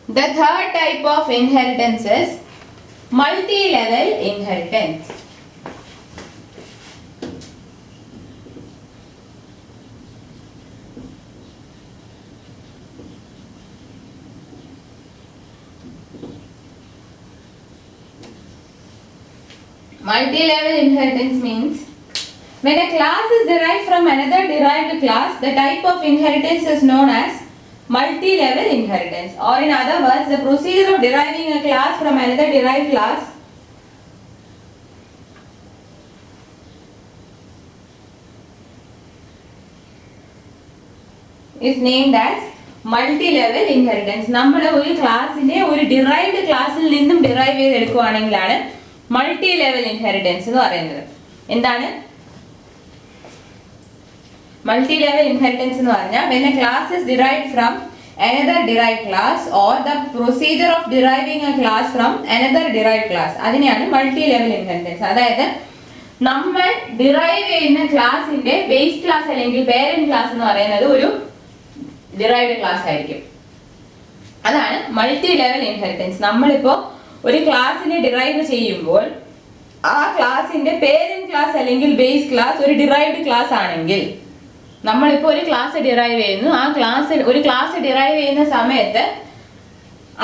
The third type of inheritance is multi-level inheritance. Multi-level inheritance means when a class is derived from another derived class, the type of inheritance is known as multi-level inheritance. Or in other words, the procedure of deriving a class from another derived class is named as multi-level inheritance. നമ്മുടെ ഒരു ക്ലാസ്സിനെ ഒരു derived ക്ലാസ്സിൽ നിന്നും derive ചെയ്തെടുക്കുകയാണെങ്കിലാണ് multi level inheritance എന്ന് പറയുന്നത്. എന്താണ് multi level inheritance എന്ന് പറഞ്ഞാൽ when a class is derived from another derived class or the procedure of deriving a class from another derived class, അതിനെയാണ് മൾട്ടി ലെവൽ ഇൻഹെറിറ്റൻസ്. അതായത് നമ്മൾ ഡിറൈവ് ചെയ്യുന്ന ക്ലാസിന്റെ ബേസ് ക്ലാസ് അല്ലെങ്കിൽ പേരന്റ് ക്ലാസ് എന്ന് പറയുന്നത് ഒരു ഡിറൈവ്ഡ് ക്ലാസ് ആയിരിക്കും. അതാണ് മൾട്ടി ലെവൽ ഇൻഹെറിറ്റൻസ്. നമ്മളിപ്പോൾ ഒരു ക്ലാസ്സിനെ ഡിറൈവ് ചെയ്യുമ്പോൾ ആ ക്ലാസിന്റെ പേരന്റ് ക്ലാസ് അല്ലെങ്കിൽ ബേസ് ക്ലാസ് ഒരു ഡിറൈവ്ഡ് ക്ലാസ് ആണെങ്കിൽ, നമ്മളിപ്പോൾ ഒരു ക്ലാസ് ഡിറൈവ് ചെയ്യുന്നു, ആ ഒരു ക്ലാസ് ഡിറൈവ് ചെയ്യുന്ന സമയത്ത്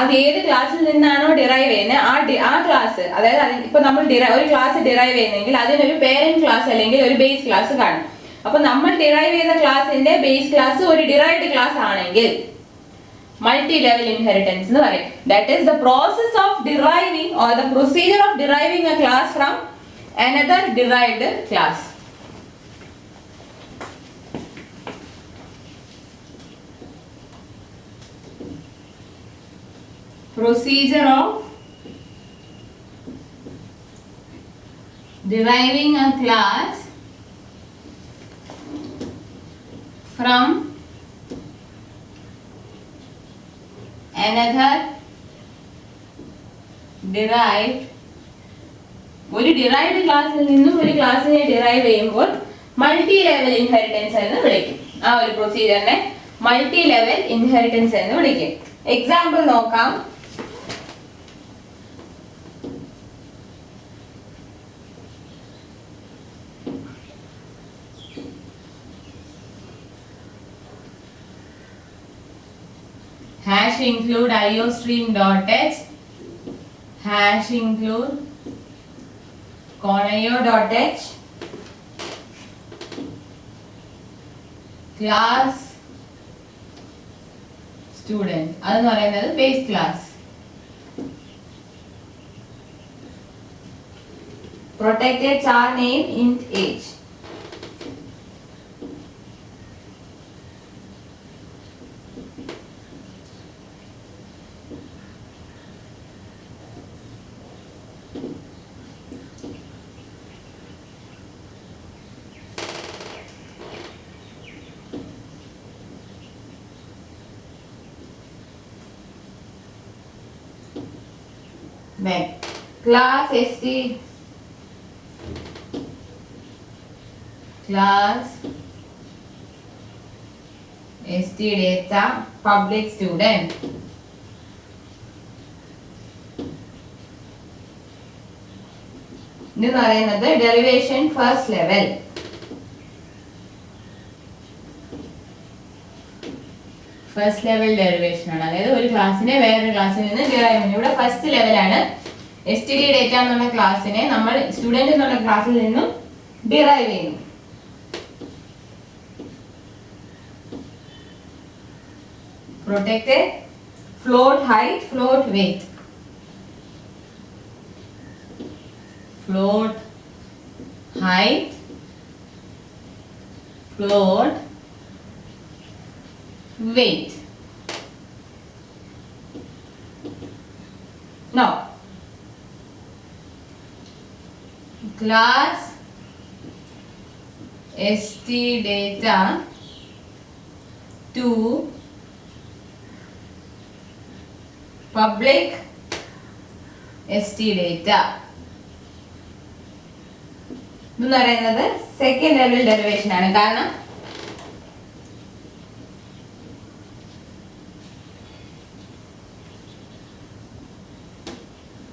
അത് ഏത് ക്ലാസ്സിൽ നിന്നാണോ ഡിറൈവ് ചെയ്യുന്നത് ആ ക്ലാസ്, അതായത് ഇപ്പൊ നമ്മൾ ഒരു ക്ലാസ് ഡിറൈവ് ചെയ്യുന്നെങ്കിൽ അതിനൊരു പേരന്റ് ക്ലാസ് അല്ലെങ്കിൽ ഒരു ബേസ് ക്ലാസ് കാണും. അപ്പൊ നമ്മൾ ഡിറൈവ് ചെയ്ത ക്ലാസിന്റെ ബേസ് ക്ലാസ് ഒരു ഡിറൈവ്ഡ് ക്ലാസ് ആണെങ്കിൽ മൾട്ടി ലെവൽ ഇൻഹെറിറ്റൻസ് എന്ന് പറയും. That is the process of deriving or the procedure of deriving A class from another derived class. Procedure of deriving a class from another derived, ഒരു derived ക്ലാസ്സിൽ നിന്നും ഒരു ക്ലാസ്സിനെ derive ചെയ്യുമ്പോൾ multi level inheritance എന്ന് വിളിക്കും. ആ ഒരു പ്രൊസീജിയറിനെ മൾട്ടി ലെവൽ ഇൻഹെറിറ്റൻസ് എന്ന് വിളിക്കും. എക്സാമ്പിൾ നോക്കാം. Hash include iostream.h, hash include conaio.h, class student, അതെന്ന് പറയുന്നത് base class. protected char name int age. Then class stdata public student. ഇത് പറയുന്നത് derivation first level. First level derivation ആണ്. അതായത് ഒരു ക്ലാസ്സിനെ വേറൊരു ക്ലാസ്സിൽ നിന്ന് ഡിറൈവ് ചെയ്യുന്നു. ഇവിടെ ഫസ്റ്റ് ലെവലാണ്. std ഡേറ്റ എന്നുള്ള ക്ലാസ്സിനെ നമ്മൾ സ്റ്റുഡന്റ് എന്നുള്ള ക്ലാസ്സിൽ നിന്നും ഡിറൈവ് ചെയ്യുന്നു. protected float height, float weight. Float height, float weight. Now class stdata to public stdata എന്ന് പറയുന്നത് സെക്കൻഡ് ലെവൽ ഡെറിവേഷൻ ആണ്. കാരണം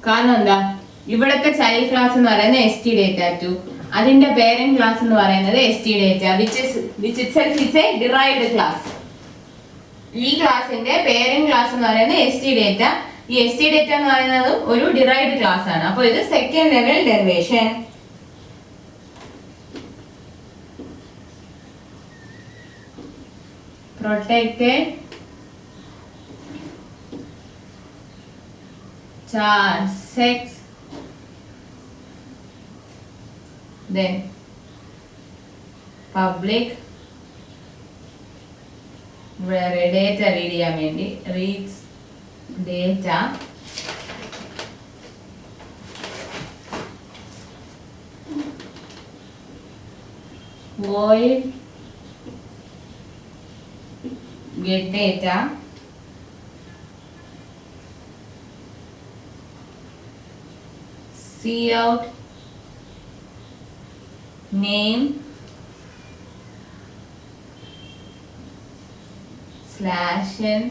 കാരണം എന്താ, ഇവിടുത്തെ ചൈൽഡ് ക്ലാസ് എന്ന് പറയുന്നത് st data2, അതിന്റെ പേരന്റ് ക്ലാസ് എന്ന് പറയുന്നത് st data, which itself is a derived class. ഈ ക്ലാസിന്റെ പേരന്റ് ക്ലാസ് എന്ന് പറയുന്നത് st data. ഈ st data എന്ന് പറയുന്നത് ഒരു ഡിറൈവ്ഡ് ക്ലാസ് ആണ്. അപ്പോൾ ഇത് second level derivation. protected charge sex, then public data read ചെയ്യാൻ വേണ്ടി reads data void get data cout name /n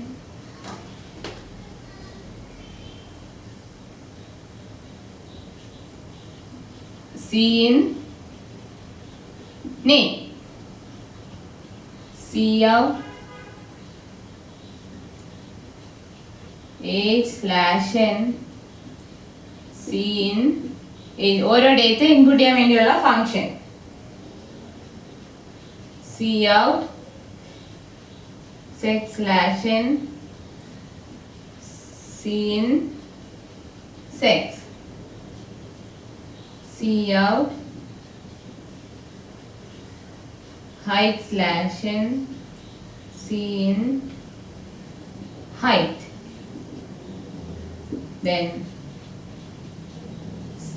in name, cout age/n in age. ഓരോ ഡേറ്റ ഇൻപുട്ട് ചെയ്യാൻ വേണ്ടിയുള്ള function cout sex/n in sex, cout height/n in height, then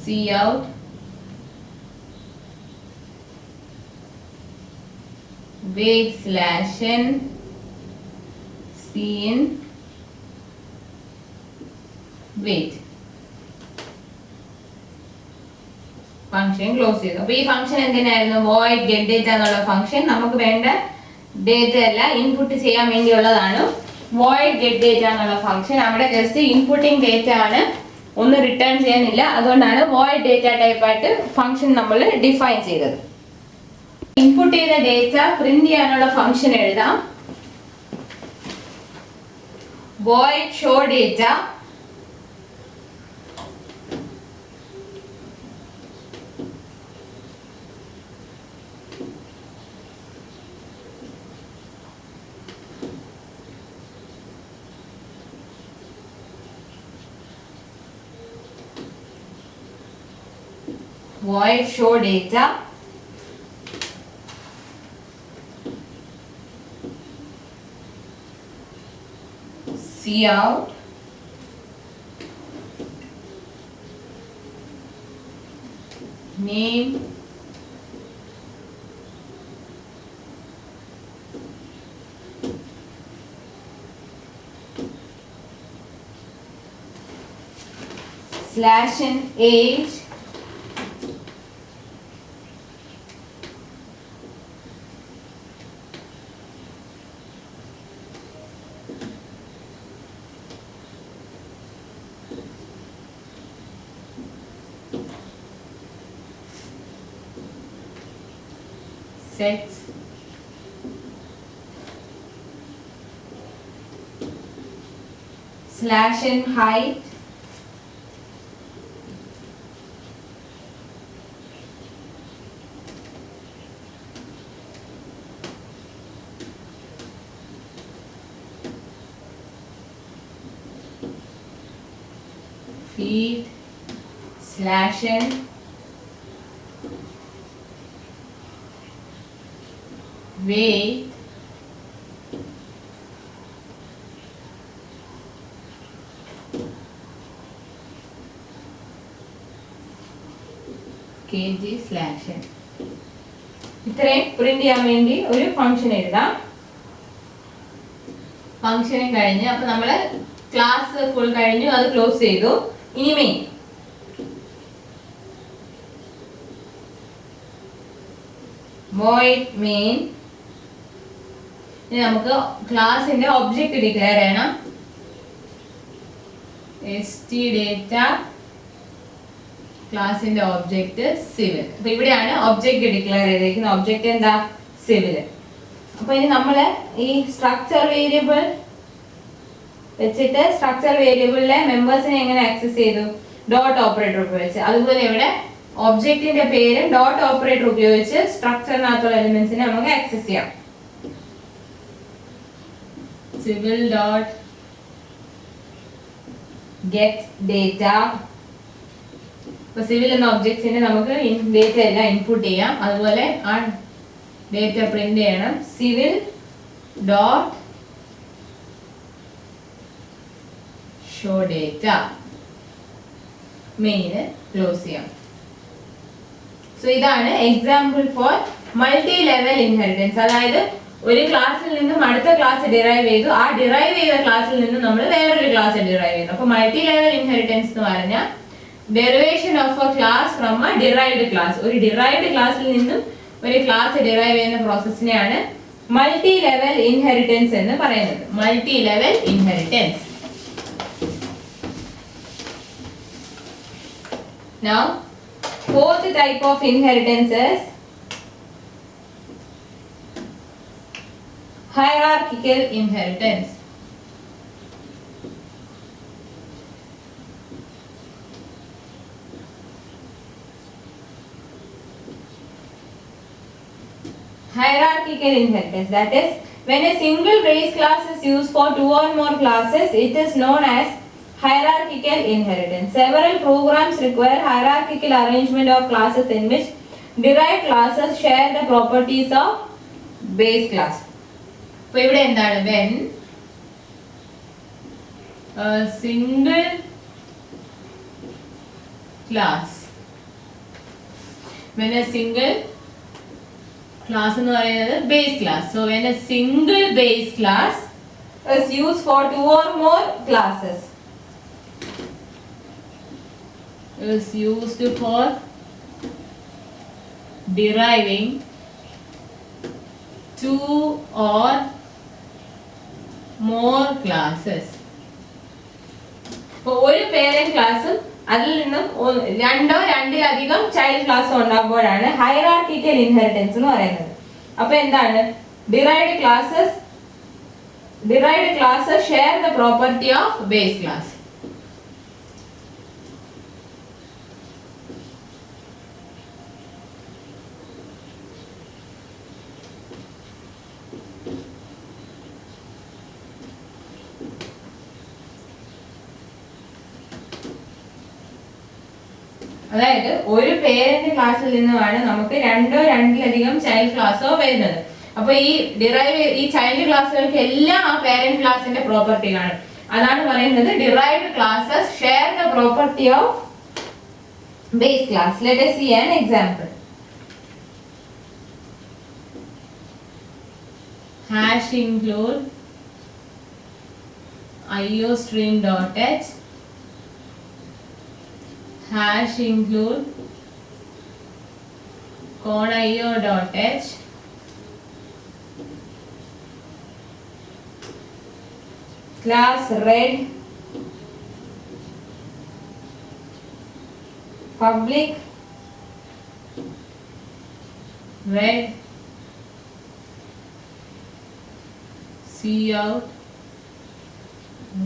cout weight/n in weight. Function close ചെയ്തു. അപ്പൊ ഈ function എന്തിനായിരുന്നു? void get data എന്നുള്ള function നമുക്ക് വേണ്ട ഡേറ്റ എല്ലാം ഇൻപുട്ട് ചെയ്യാൻ വേണ്ടിയുള്ളതാണ്. void get data എന്നുള്ള ഫംഗ്ഷൻ അവിടെ ജസ്റ്റ് ഇൻപുട്ടിംഗ് ഡേറ്റ ആണ്, ഒന്നും റിട്ടേൺ ചെയ്യാനില്ല. അതുകൊണ്ടാണ് void data ടൈപ്പ് ആയിട്ട് ഫംഗ്ഷൻ നമ്മൾ ഡിഫൈൻ ചെയ്തത്. ഇൻപുട്ട് ചെയ്ത ഡേറ്റ പ്രിന്റ് ചെയ്യാനുള്ള ഫംഗ്ഷൻ എഴുതാം. void show data void show data cout name /n age sex /n height feet /n weight kg/n. ഇത്രയും പ്രിന്റ് ചെയ്യാൻ വേണ്ടി ഒരു ഫംഗ്ഷൻ എഴുതാം. ഫംഗ്ഷനും കഴിഞ്ഞ് അപ്പൊ നമ്മള് ക്ലാസ് ഫുൾ കഴിഞ്ഞു, അത് ക്ലോസ് ചെയ്തു. ഇനി മെയിൻ void main. ഇനി നമുക്ക് ക്ലാസിന്റെ ഒബ്ജക്റ്റ് ഡിക്ലെയർ ചെയ്യണം. st data ക്ലാസിന്റെ ഒബ്ജക്റ്റ് സിവിൽ. അപ്പൊ ഇവിടെയാണ് ഒബ്ജക്റ്റ് ഡിക്ലെയർ ചെയ്തിരിക്കുന്നത്. ഒബ്ജക്റ്റ് എന്താ? സിവിൽ. അപ്പൊ ഇനി നമ്മള് ഈ സ്ട്രക്ചർ വേരിയബിൾ വെച്ചിട്ട് സ്ട്രക്ചർ വേരിയബിളിലെ മെമ്പേഴ്സിനെ എങ്ങനെ ആക്സസ് ചെയ്തു? ഡോട്ട് ഓപ്പറേറ്റർ ഉപയോഗിച്ച്. അതുപോലെ ഇവിടെ ഒബ്ജക്റ്റിന്റെ പേര് ഡോട്ട് ഓപ്പറേറ്റർ ഉപയോഗിച്ച് സ്ട്രക്ചറിനകത്തുള്ള എലിമെന്റ്സിനെ നമുക്ക് ആക്സസ് ചെയ്യാം. Civil dot get data. ഇപ്പൊ സിവിൽ എന്ന ഒബ്ജക്ട്സിനെ നമുക്ക് ഡേറ്റ എല്ലാം ഇൻപുട്ട് ചെയ്യാം. അതുപോലെ ആ ഡേറ്റ പ്രിന്റ് ചെയ്യണം. Civil dot show data main clause ചെയ്യാം. സോ ഇതാണ് example for multi level inheritance. അതായത് ഒരു ക്ലാസ്സിൽ നിന്നും അടുത്ത ക്ലാസ് ഡിറൈവ് ചെയ്തു, ആ ഡിറൈവ് ചെയ്ത ക്ലാസ്സിൽ നിന്നും നമ്മൾ വേറൊരു ക്ലാസ് ഡിറൈവ് ചെയ്യുന്നു. അപ്പൊ മൾട്ടി ലെവൽ ഇൻഹെറിറ്റൻസ് എന്ന് പറഞ്ഞാൽ derivation of A class from A derived class. ഒരു ഡിറൈവ്ഡ് ക്ലാസ്സിൽ നിന്നും ഒരു ക്ലാസ് ഡിറൈവ് ചെയ്യുന്ന പ്രോസസ്സിനെയാണ് മൾട്ടി ലെവൽ ഇൻഹെറിറ്റൻസ് എന്ന് പറയുന്നത്. Multi level inheritance. Now, fourth type of inheritance is hierarchical inheritance. Hierarchical inheritance, that is, when a single base class is used for two or more classes, it is known as hierarchical inheritance. Several programs require hierarchical arrangement of classes in which derived classes share the properties of base class. അപ്പോൾ ഇവിടെ എന്താണ്? when a single class, when a single class എന്ന് പറയുന്നത് base class. So when a single base class is used for two or more classes, is used for deriving two or more classes. അപ്പോൾ ഒരു parent ക്ലാസ്സും അതിൽ നിന്നും രണ്ടോ രണ്ടിലധികം child ക്ലാസ്സും ഉണ്ടാകുമ്പോഴാണ് hierarchical inheritance എന്ന് പറയുന്നത്. അപ്പൊ എന്താണ്? Derived classes share the property of base class. അതായത് ഒരു പേരന്റ് ക്ലാസ്സിൽ നിന്നുമാണ് നമുക്ക് രണ്ടോ രണ്ടിലധികം ചൈൽഡ് ക്ലാസ്സോ വരുന്നത്. അപ്പൊ ഈ ചൈൽഡ് ക്ലാസ്സുകൾക്ക് എല്ലാം ആ പേരന്റ് ക്ലാസിന്റെ പ്രോപ്പർട്ടി കാണും. അതാണ് പറയുന്നത് derived classes share the property of base class. Let us see an example. Hash include iostream.h, hash include conio.h, class red, public red, cout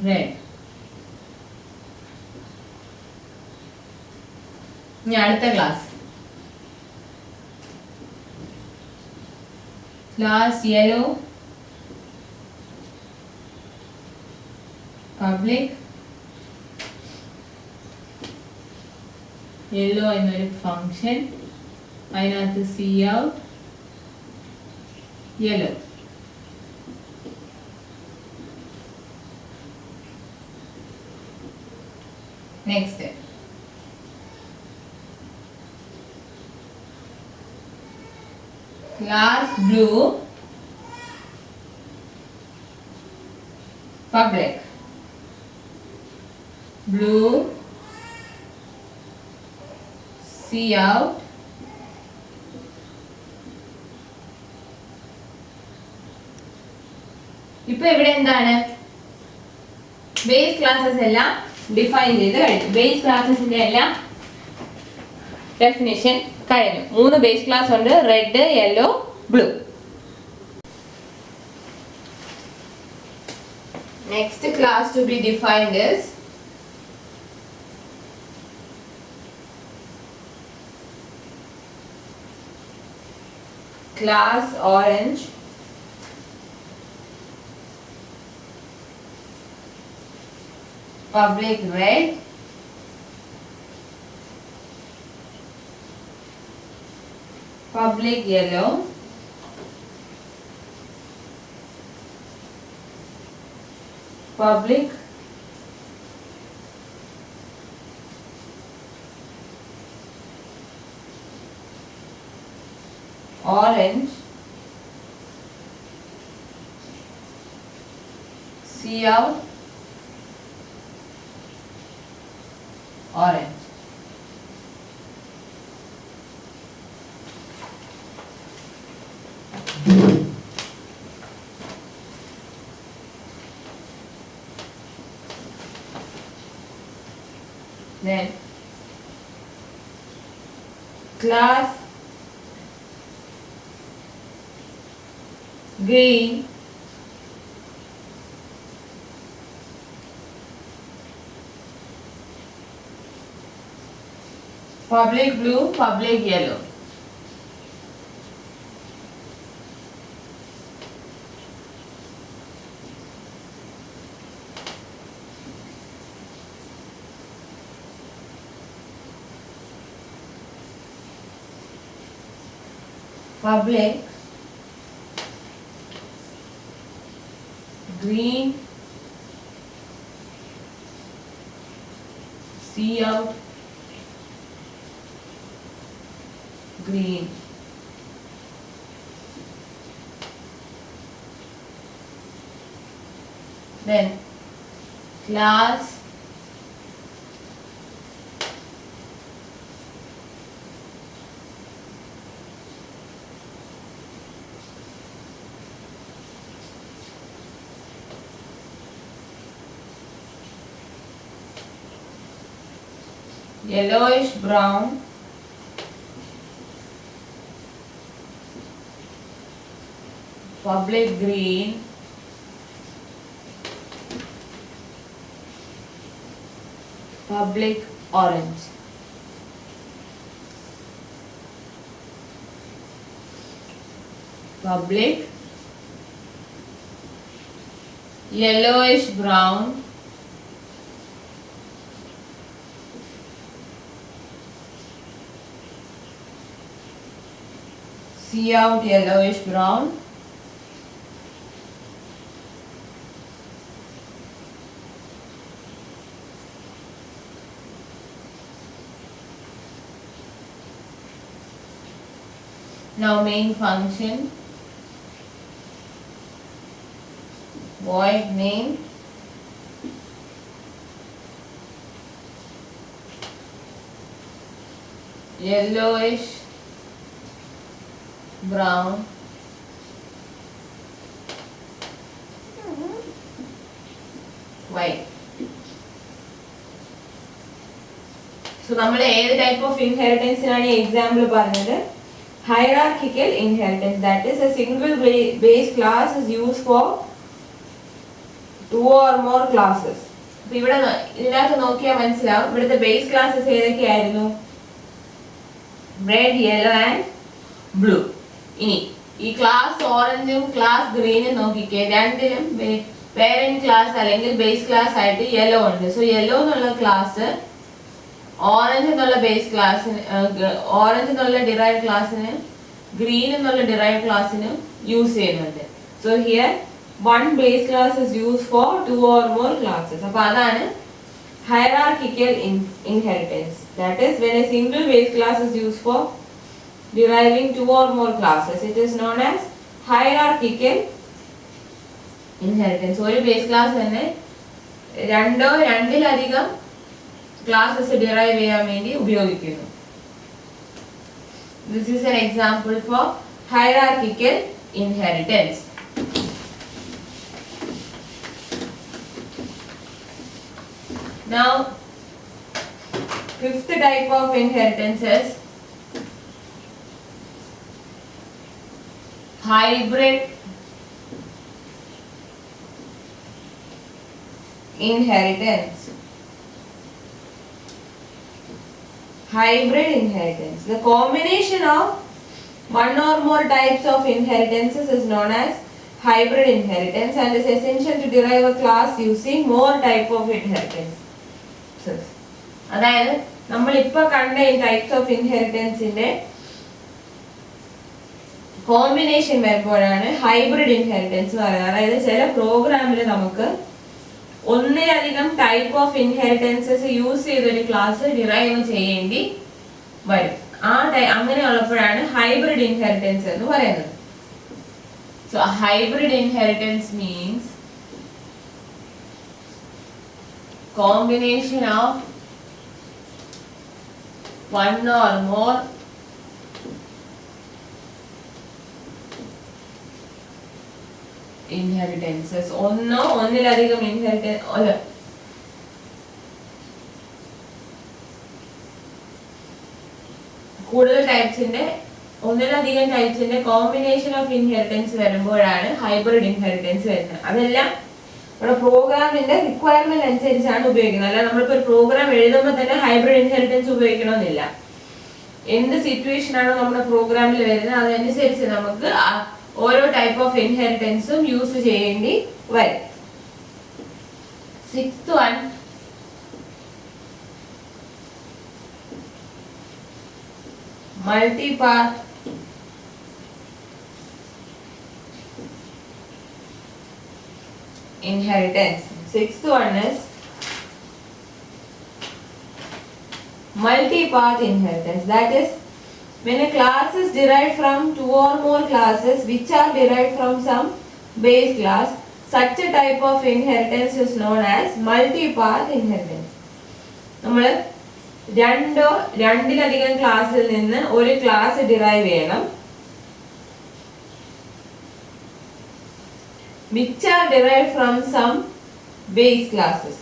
red. ഇനി അടുത്ത ക്ലാസ് യെല്ലോ, പബ്ലിക് യെല്ലോ എന്നൊരു function, അതിനകത്ത് cout yellow. Next class blue, public blue, cout ഇപ്പൊ ഇവിടെ എന്താണ്? Base classes എല്ലാം define ചെയ്ത് കഴിഞ്ഞു. ബേസ് ക്ലാസ്സസിന്റെ എല്ലാം ഡെഫിനിഷൻ കഴിഞ്ഞു. 3 ബേസ് ക്ലാസ് ഉണ്ട്, red, yellow, blue. Next class to be defined is class orange, public red, public yellow, public orange, see out orange. Then class green, public blue, public yellow. Public green, see out green. Then class yellowish brown, public green, public orange. Public yellowish brown, see out yellowish brown, now main function, void name, yellowish brown, white. So നമ്മൾ ഏത് type of ഇൻഹെറിറ്റൻസിനാണ് ഈ example പറഞ്ഞത്? Hierarchical inheritance, that is a single base class is used for 2 or more classes. അപ്പോൾ ഇവിടെ ഇതിനകത്ത് നോക്കിയാൽ മനസ്സിലാവും ഇവിടുത്തെ ബേസ് ക്ലാസ്സസ് ഏതൊക്കെയായിരുന്നു? Red, yellow and blue. ഇനി ഈ ക്ലാസ് ഓറഞ്ചും ക്ലാസ് ഗ്രീനും നോക്കിക്കേ, രണ്ടിലും പേരന്റ് ക്ലാസ് അല്ലെങ്കിൽ ബേസ് ക്ലാസ് ആയിട്ട് യെല്ലോ ഉണ്ട്. സോ യെല്ലോ എന്നുള്ള ക്ലാസ് ഓറഞ്ച് എന്നുള്ള ബേസ് ക്ലാസ്സിന്, ഓറഞ്ച് എന്നുള്ള ഡിറൈവ് ക്ലാസ്സിന്, ഗ്രീൻ എന്നുള്ള ഡിറൈവ് ക്ലാസ്സിന് യൂസ് ചെയ്യുന്നുണ്ട്. So here one base class is used for 2 or more classes. അപ്പോൾ അതാണ് hierarchical inheritance. That is when a single base class is used for deriving 2 or more classes. It is known as hierarchical inheritance. ഒരു base class തന്നെ രണ്ടിലധികം classes derive ചെയ്യാൻ വേണ്ടി ഉപയോഗിക്കുന്നു. This is an example for hierarchical inheritance. Now, fifth type of inheritance is hybrid inheritance. Hybrid inheritance. The combination of one or more types of inheritances is known as hybrid inheritance and is essential to derive a class using more type of inheritance. അതായത് നമ്മൾ ഇപ്പോൾ കണ്ട ഈ types of ഇൻഹെറിറ്റൻസിന്റെ combination വരുമ്പോഴാണ് hybrid inheritance എന്ന് പറയുന്നത്. അതായത് ചില പ്രോഗ്രാമിൽ നമുക്ക് ഒന്നിലധികം ടൈപ്പ് ഓഫ് ഇൻഹെറിറ്റൻസസ് യൂസ് ചെയ്തൊരു ക്ലാസ് ഡിറൈവ് ചെയ്യേണ്ടി വരും. അങ്ങനെയുള്ളപ്പോഴാണ് ഹൈബ്രിഡ് ഇൻഹെറിറ്റൻസ് എന്ന് പറയുന്നത്. So hybrid inheritance means combination of one or more inheritances. ഒന്നിലധികം ഇൻഹെറിറ്റൻസ് കൂടുതൽ ടൈപ്സിന്റെ ഒന്നിലധികം ടൈപ്സിന്റെ കോമ്പിനേഷൻ ഓഫ് ഇൻഹെറിറ്റൻസ് വരുമ്പോഴാണ് ഹൈബ്രിഡ് ഇൻഹെറിറ്റൻസ് വരുന്നത്. അതെല്ലാം നമ്മുടെ പ്രോഗ്രാമിന്റെ റിക്വയർമെന്റ് അനുസരിച്ചാണ് ഉപയോഗിക്കുന്നത്. അല്ല നമ്മളിപ്പോൾ ഒരു പ്രോഗ്രാം എഴുതുമ്പോൾ തന്നെ ഹൈബ്രിഡ് ഇൻഹെറിറ്റൻസ് ഉപയോഗിക്കണമെന്നില്ല. എന്ത് സിറ്റുവേഷൻ ആണോ നമ്മുടെ പ്രോഗ്രാമിൽ വരുന്നത് അതനുസരിച്ച് നമുക്ക് ഓരോ ടൈപ്പ് ഓഫ് ഇൻഹെറിറ്റൻസും യൂസ് ചെയ്യേണ്ടി വരും. Sixth one, multi-path inheritance. Sixth one is multi-path inheritance. That is, when a class is derived from two or more classes which are derived from some base class, such a type of inheritance is known as multi-path inheritance. നമ്മൾ രണ്ടിലധികം ക്ലാസ്സിൽ നിന്ന് ഒരു class derive ചെയ്യണം, which are derived from some base classes.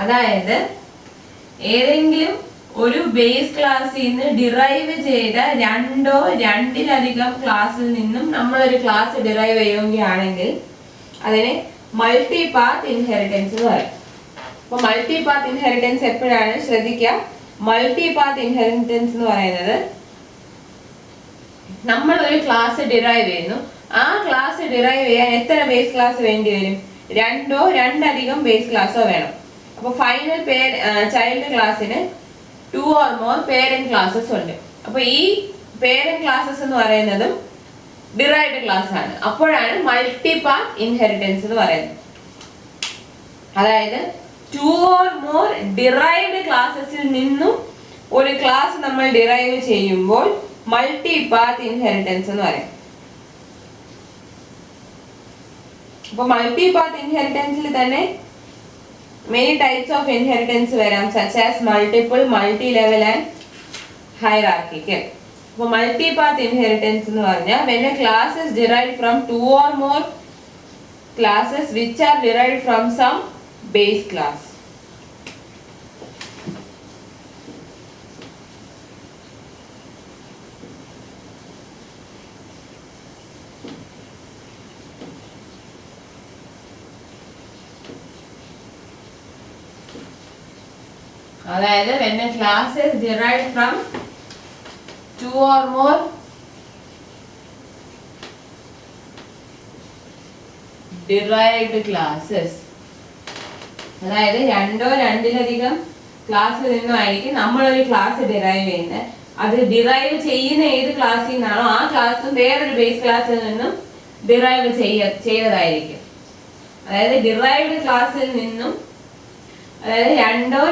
അതായത് ഏതെങ്കിലും ഒരു base ക്ലാസ്സിൽ നിന്ന് ഡിറൈവ് ചെയ്ത രണ്ടിലധികം ക്ലാസ്സിൽ നിന്നും നമ്മളൊരു ക്ലാസ് ഡിറൈവ് ചെയ്യുകയാണെങ്കിൽ അതിനെ മൾട്ടി പാത്ത് ഇൻഹെറിറ്റൻസ് എന്ന് പറയും. അപ്പോൾ മൾട്ടി പാത്ത് ഇൻഹെറിറ്റൻസ് എപ്പോഴാണ് ശ്രദ്ധിക്കുക. മൾട്ടി പാത്ത് ഇൻഹെറിറ്റൻസ് എന്ന് പറയുന്നത് നമ്മൾ ഒരു ക്ലാസ് ഡിറൈവ് ചെയ്യുന്നു, ആ ക്ലാസ് ഡിറൈവ് ചെയ്യാൻ എത്ര ബേസ് ക്ലാസ് വേണ്ടി വരും? രണ്ടധികം ബേസ് ക്ലാസ്സോ വേണം. അപ്പോൾ ഫൈനൽ ചൈൽഡ് ക്ലാസ്സിന് 2 or more പേരന്റ് ക്ലാസ്സസ് ഉണ്ട്. അപ്പോൾ ഈ പേരന്റ് ക്ലാസ്സസ് എന്ന് പറയുന്നതും ഡിറൈവ്ഡ് ക്ലാസ് ആണ്. അപ്പോഴാണ് മൾട്ടി പാത്ത് ഇൻഹെറിറ്റൻസ് എന്ന് പറയുന്നത്. അതായത് 2 or more ഡിറൈവ്ഡ് ക്ലാസ്സസിൽ നിന്നും ഒരു ക്ലാസ് നമ്മൾ ഡിറൈവ് ചെയ്യുമ്പോൾ മൾട്ടി പാത്ത് ഇൻഹെറിറ്റൻസ് എന്ന് പറയും. അപ്പൊ മൾട്ടി പാത്ത് ഇൻഹെറിറ്റൻസിൽ തന്നെ മെനി ടൈപ്സ് ഓഫ് ഇൻഹെറിറ്റൻസ് വരാം, such as multiple, multi level and hierarchical. അപ്പൊ മൾട്ടി പാത്ത് ഇൻഹെറിറ്റൻസ് എന്ന് പറഞ്ഞാൽ when a class is derived from 2 or more classes which are derived from some base class. അതായത് when a class is derived from 2 or more derived classes, അതായത് രണ്ടിലധികം ക്ലാസ്സിൽ നിന്നുമായിരിക്കും നമ്മളൊരു class derive ചെയ്യുന്നത്. അത് derive ചെയ്യുന്ന ഏത് ക്ലാസ്സിൽ നിന്നാണോ ആ ക്ലാസ്സും വേറൊരു ബേസ് ക്ലാസ്സിൽ നിന്നും ഡിറൈവ് ചെയ്തതായിരിക്കും. അതായത് ഡിറൈവ്ഡ് ക്ലാസ്സിൽ നിന്നും, അതായത്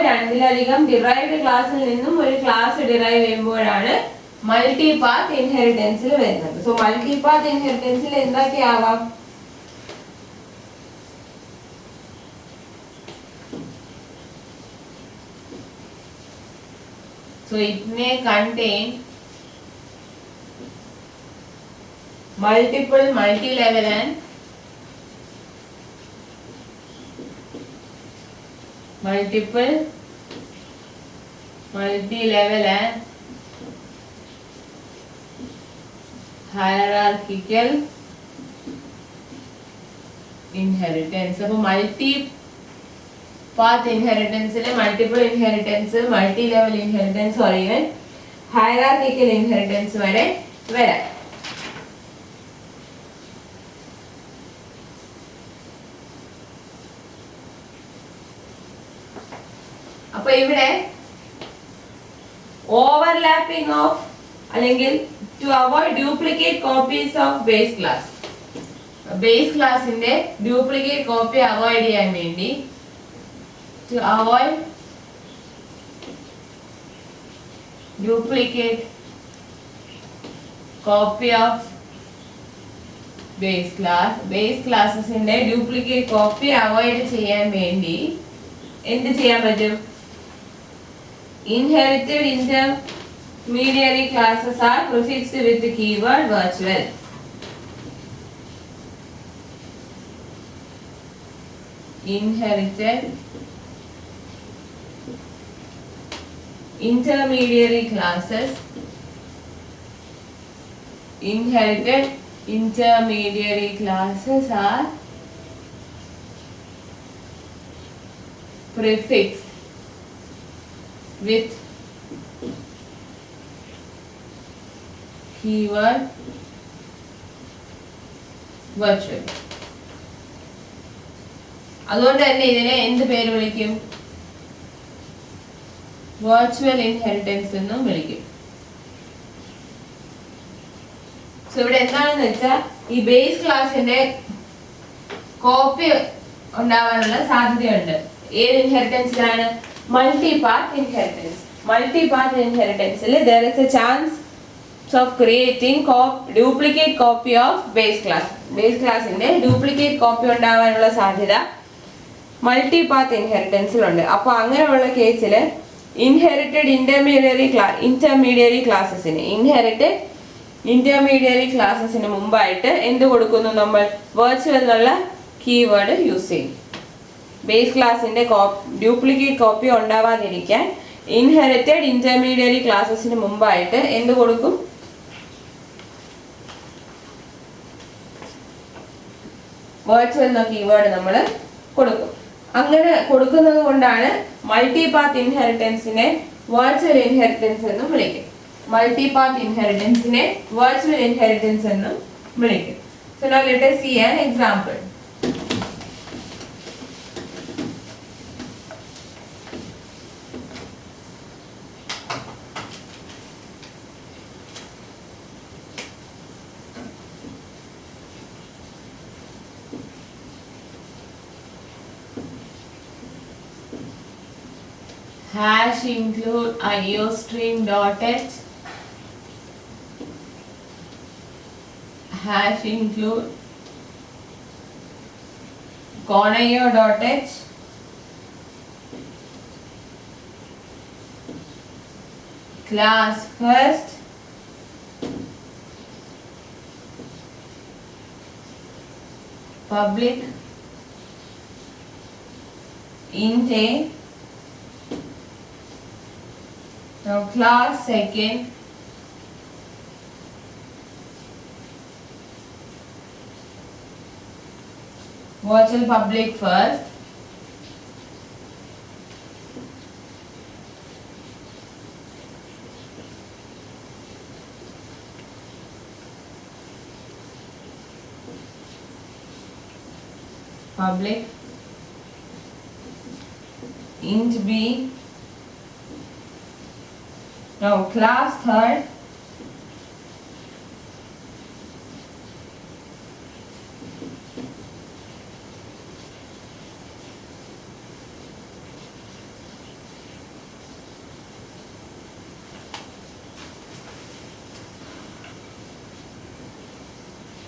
രണ്ടിലധികം ഡിറൈവ്ഡ് ക്ലാസ്സിൽ നിന്നും ഒരു ക്ലാസ് ഡിറൈവ് ചെയ്യുമ്പോഴാണ് മൾട്ടി പാത്ത് ഇൻഹെറിറ്റൻസിൽ വരുന്നത്. സോ മൾട്ടി പാത്ത് ഇൻഹെറിറ്റൻസിൽ എന്തൊക്കെയാവാം? So it may contain multiple, multi-level and hierarchical inheritance. അപ്പോൾ multi path inheritance, multiple inheritance, multi level inheritance or even hierarchical inheritance വരെ വരാം. അപ്പോൾ ഇവിടെ overlapping of അല്ലെങ്കിൽ to avoid duplicate copies of base class, base classന്റെ duplicate copy avoid ചെയ്യാൻ വേണ്ടി, to avoid duplicate copy of base class, base classesന്റെ duplicate copy avoid ചെയ്യാൻ വേണ്ടി എന്ത് ചെയ്യാൻ പറ്റും? Inherited intermediary classes are prefixed with the keyword virtual. Inherited intermediary classes, inherited intermediary classes are prefixed with keyword virtual. അതുകൊണ്ട് തന്നെ ഇതിനെ എന്ത് പേര് വിളിക്കും? വെർച്വൽ ഇൻഹെറിറ്റൻസ് എന്നും വിളിക്കും. സോ ഇവിടെ എന്താണെന്ന് വെച്ചാൽ ഈ ബേസ് ക്ലാസിന്റെ കോപ്പി ഉണ്ടാവാനുള്ള സാധ്യതയുണ്ട്. ഏത് ഇൻഹെറിറ്റൻസിലാണ്? Multi path inheritance. Multi path ഇൻഹെറിറ്റൻസിൽ there is a chance of creating duplicate copy of base class. Base ക്ലാസിന്റെ ഡ്യൂപ്ലിക്കേറ്റ് കോപ്പി ഉണ്ടാവാനുള്ള സാധ്യത മൾട്ടി പാത്ത് ഇൻഹെറിറ്റൻസിലുണ്ട്. അപ്പോൾ അങ്ങനെയുള്ള കേസിൽ ഇൻഹെറിറ്റഡ് ഇന്റർമീഡിയറി ക്ലാസസിന് മുമ്പായിട്ട് എന്ത് കൊടുക്കുന്നു? നമ്മൾ വെർച്വൽ എന്നുള്ള കീവേഡ് യൂസ് ചെയ്യും. ബേസ് ക്ലാസിന്റെ ഡ്യൂപ്ലിക്കേറ്റ് കോപ്പി ഉണ്ടാവാതിരിക്കാൻ ഇൻഹെറിറ്റഡ് ഇന്റർമീഡിയറി ക്ലാസസിന് മുമ്പായിട്ട് എന്ത് കൊടുക്കും? വെർച്വൽ എന്ന കീവേഡ് നമ്മൾ കൊടുക്കും. അങ്ങനെ കൊടുക്കുന്നത് കൊണ്ടാണ് മൾട്ടി പാത്ത് ഇൻഹെറിറ്റൻസിനെ വെർച്വൽ ഇൻഹെറിറ്റൻസ് എന്നും വിളിക്കും. മൾട്ടി പാത്ത് ഇൻഹെറിറ്റൻസിനെ വെർച്വൽ ഇൻഹെറിറ്റൻസ് എന്നും വിളിക്കും. So now let us see an example. Hash include iostream.h, hash include conaio.h, class first, public int a. Now class second, virtual public first, public int b. Now class third,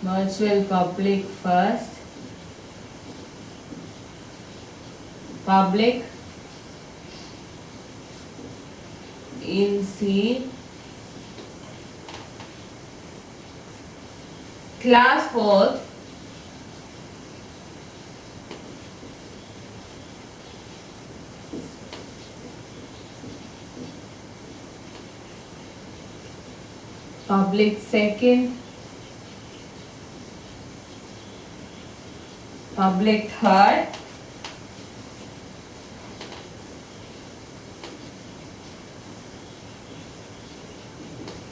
virtual public first, public in C, class fourth, public second, public third,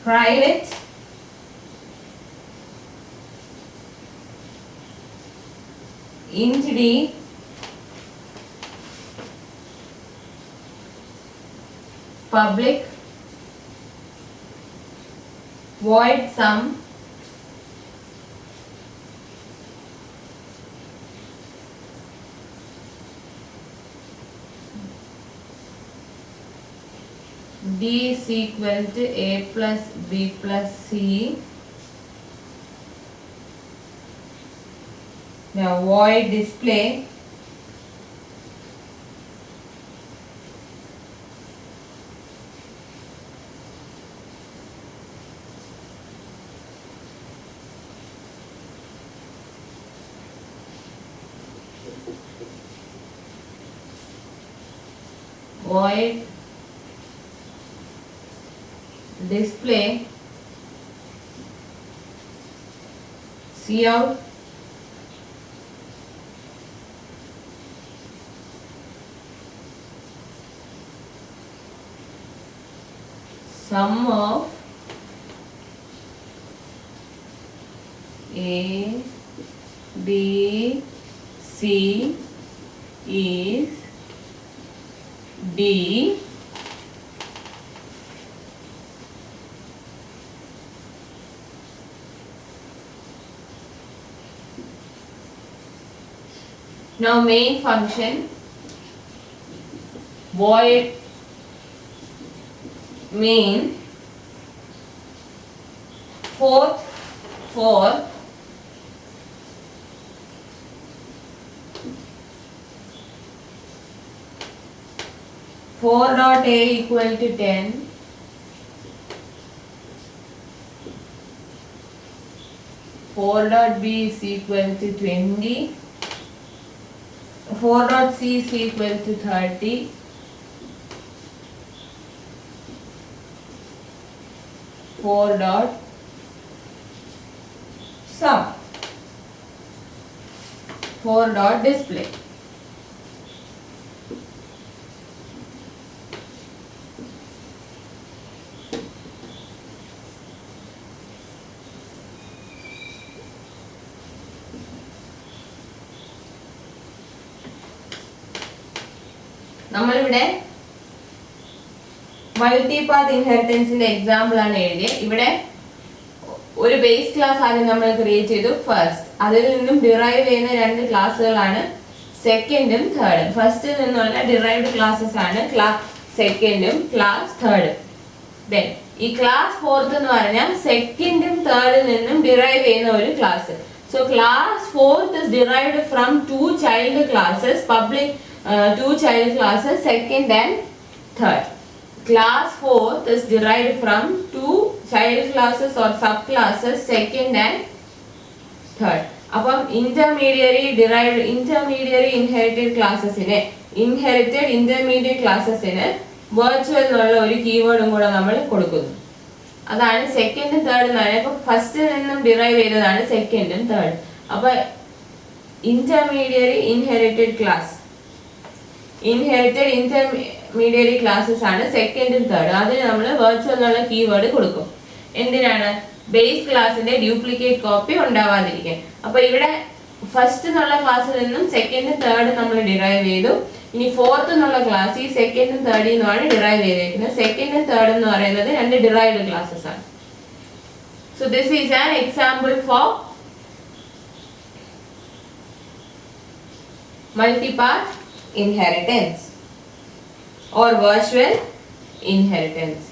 private, int d, public, void sum, d is equal to a plus b plus c. Now void display void display cout sum of a b c is d now main function void main fourth for four dot a equal to 10, four dot b is equal to 20, 4 dot c is equal to 30, 4 dot sum, 4 dot display. നമ്മളിവിടെ മൾട്ടിപാത്ത് ഇൻഹെറിറ്റൻസിന്റെ example ആണ് എഴുതിയത്. ഇവിടെ ഒരു base class ആദ്യം നമ്മൾ create ചെയ്തു first, അതിൽ നിന്നും ഡിറൈവ് ചെയ്യുന്ന രണ്ട് ക്ലാസ്സുകളാണ് സെക്കൻഡും തേർഡും. ഫസ്റ്റിൽ നിന്നുള്ള ഡിറൈവ്ഡ് ക്ലാസ്സസ് ആണ് ക്ലാസ് സെക്കൻഡും ക്ലാസ് തേർഡും. ദെൻ ഈ ക്ലാസ് ഫോർത്ത് എന്ന് പറഞ്ഞാൽ സെക്കൻഡും തേർഡിൽ നിന്നും ഡിറൈവ് ചെയ്യുന്ന ഒരു class. So class fourth is derived from two child classes, public two child classes second and third. Class fourth is derived from two child classes or subclasses second and third. അപ്പം intermediary inherited ക്ലാസ്സസിനെ virtual എന്നുള്ള ഒരു കീവേഡും കൂടെ നമ്മൾ കൊടുക്കുന്നു. അതാണ് സെക്കൻഡും തേർഡും എന്ന് പറയുന്നത്. ഇപ്പൊ ഫസ്റ്റിൽ നിന്നും ഡിറൈവ് ചെയ്തതാണ് സെക്കൻഡും തേർഡും. അപ്പൊ ഇന്റർമീഡിയറി ക്ലാസ്സസ് ആണ് സെക്കൻഡും തേർഡും. അതിന് നമ്മൾ വെർച്വൽ എന്നുള്ള കീവേഡ് കൊടുക്കും. എന്തിനാണ്? ബേസ് ക്ലാസിന്റെ ഡ്യൂപ്ലിക്കേറ്റ് കോപ്പി ഉണ്ടാവാതിരിക്കാൻ. അപ്പൊ ഇവിടെ ഫസ്റ്റ് എന്നുള്ള ക്ലാസ്സിൽ നിന്നും സെക്കൻഡും തേർഡും നമ്മൾ ഡിറൈവ് ചെയ്തു. ഇനി ഫോർത്ത് എന്നുള്ള ക്ലാസ് ഈ സെക്കൻഡും തേർഡിൽ നിന്നുമാണ് ഡിറൈവ് ചെയ്തിരിക്കുന്നത്. സെക്കൻഡും തേർഡും എന്ന് പറയുന്നത് രണ്ട് ഡിറൈവ്ഡ് ക്ലാസ്സസ് ആണ്. So this is an example for multipath inheritance or virtual inheritance.